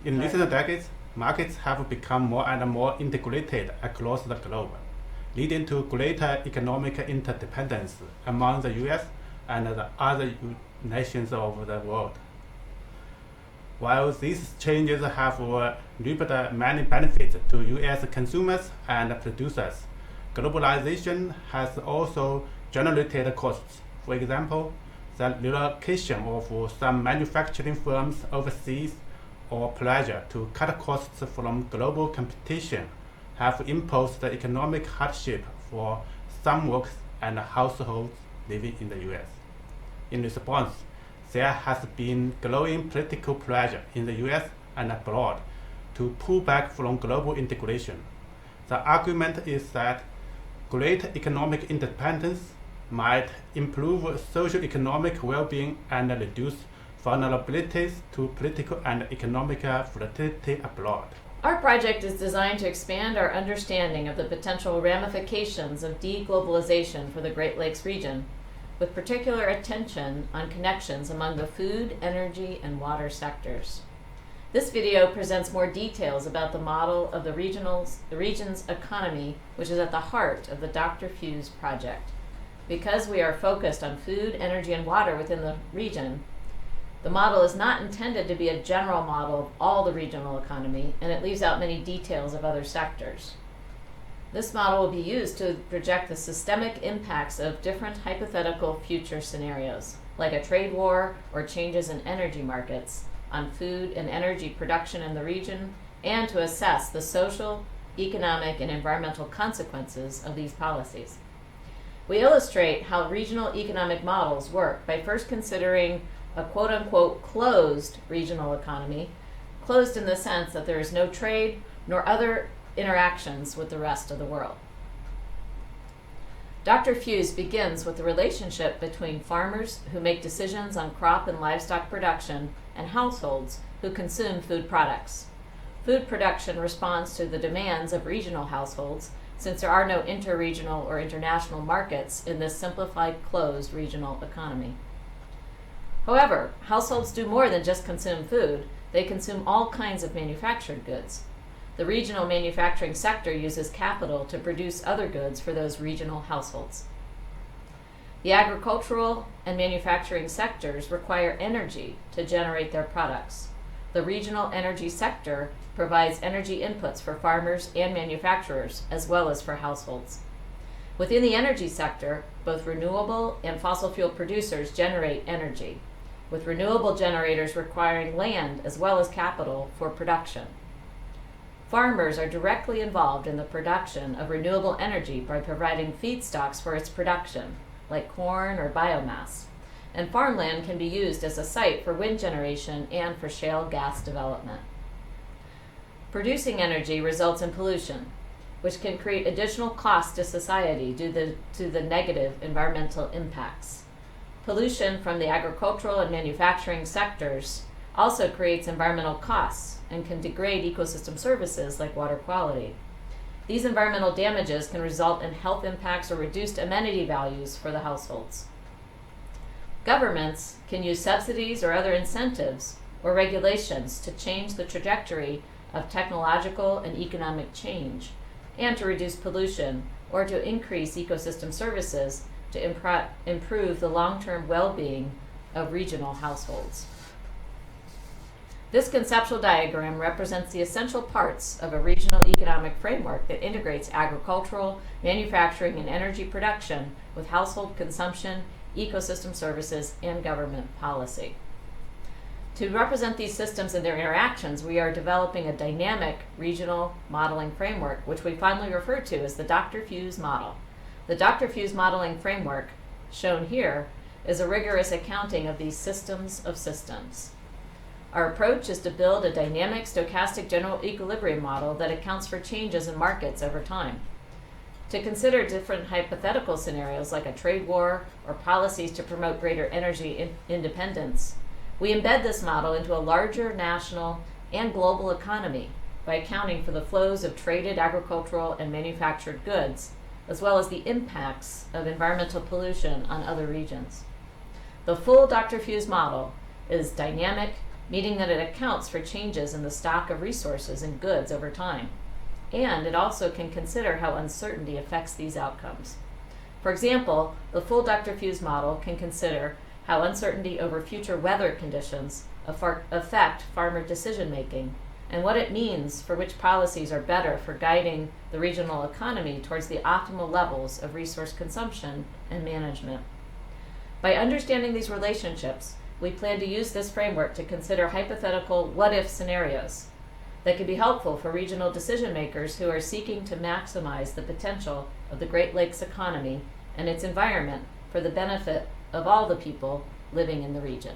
In recent decades, markets have become more and more integrated across the globe, leading to greater economic interdependence among the US and the other nations of the world. While these changes have reaped many benefits to US consumers and producers, globalization has also generated costs. For example, the relocation of some manufacturing firms overseas or pressure to cut costs from global competition have imposed economic hardship for some workers and households living in the US. In response, there has been growing political pressure in the US and abroad to pull back from global integration. The argument is that great economic independence might improve socio-economic well-being and reduce vulnerabilities to political and economic volatility abroad. Our project is designed to expand our understanding of the potential ramifications of deglobalization for the Great Lakes region, with particular attention on connections among the food, energy, and water sectors. This video presents more details about the model of the region's economy, which is at the heart of the DRFEWS project. Because we are focused on food, energy, and water within the region, the model is not intended to be a general model of all the regional economy, and it leaves out many details of other sectors. This model will be used to project the systemic impacts of different hypothetical future scenarios, like a trade war or changes in energy markets, on food and energy production in the region, and to assess the social, economic, and environmental consequences of these policies. We illustrate how regional economic models work by first considering a quote-unquote closed regional economy, closed in the sense that there is no trade nor other interactions with the rest of the world. DRFEWS begins with the relationship between farmers who make decisions on crop and livestock production and households who consume food products. Food production responds to the demands of regional households, since there are no interregional or international markets in this simplified closed regional economy. However, households do more than just consume food. They consume all kinds of manufactured goods. The regional manufacturing sector uses capital to produce other goods for those regional households. The agricultural and manufacturing sectors require energy to generate their products. The regional energy sector provides energy inputs for farmers and manufacturers, as well as for households. Within the energy sector, both renewable and fossil fuel producers generate energy, with renewable generators requiring land as well as capital for production. Farmers are directly involved in the production of renewable energy by providing feedstocks for its production, like corn or biomass, and farmland can be used as a site for wind generation and for shale gas development. Producing energy results in pollution, which can create additional costs to society due to the negative environmental impacts. Pollution from the agricultural and manufacturing sectors also creates environmental costs and can degrade ecosystem services like water quality. These environmental damages can result in health impacts or reduced amenity values for the households. Governments can use subsidies or other incentives or regulations to change the trajectory of technological and economic change, and to reduce pollution or to increase ecosystem services to improve the long-term well-being of regional households. This conceptual diagram represents the essential parts of a regional economic framework that integrates agricultural, manufacturing, and energy production with household consumption, ecosystem services, and government policy. To represent these systems and their interactions, we are developing a dynamic regional modeling framework, which we fondly refer to as the DRFEWS model. The DRFEWS modeling framework, shown here, is a rigorous accounting of these systems of systems. Our approach is to build a dynamic stochastic general equilibrium model that accounts for changes in markets over time. To consider different hypothetical scenarios like a trade war or policies to promote greater energy independence, we embed this model into a larger national and global economy by accounting for the flows of traded agricultural and manufactured goods, as well as the impacts of environmental pollution on other regions. The full DRFEWS model is dynamic, meaning that it accounts for changes in the stock of resources and goods over time. And it also can consider how uncertainty affects these outcomes. For example, the full DRFEWS model can consider how uncertainty over future weather conditions affect farmer decision-making, and what it means for which policies are better for guiding the regional economy towards the optimal levels of resource consumption and management. By understanding these relationships, we plan to use this framework to consider hypothetical what-if scenarios that could be helpful for regional decision makers who are seeking to maximize the potential of the Great Lakes economy and its environment for the benefit of all the people living in the region.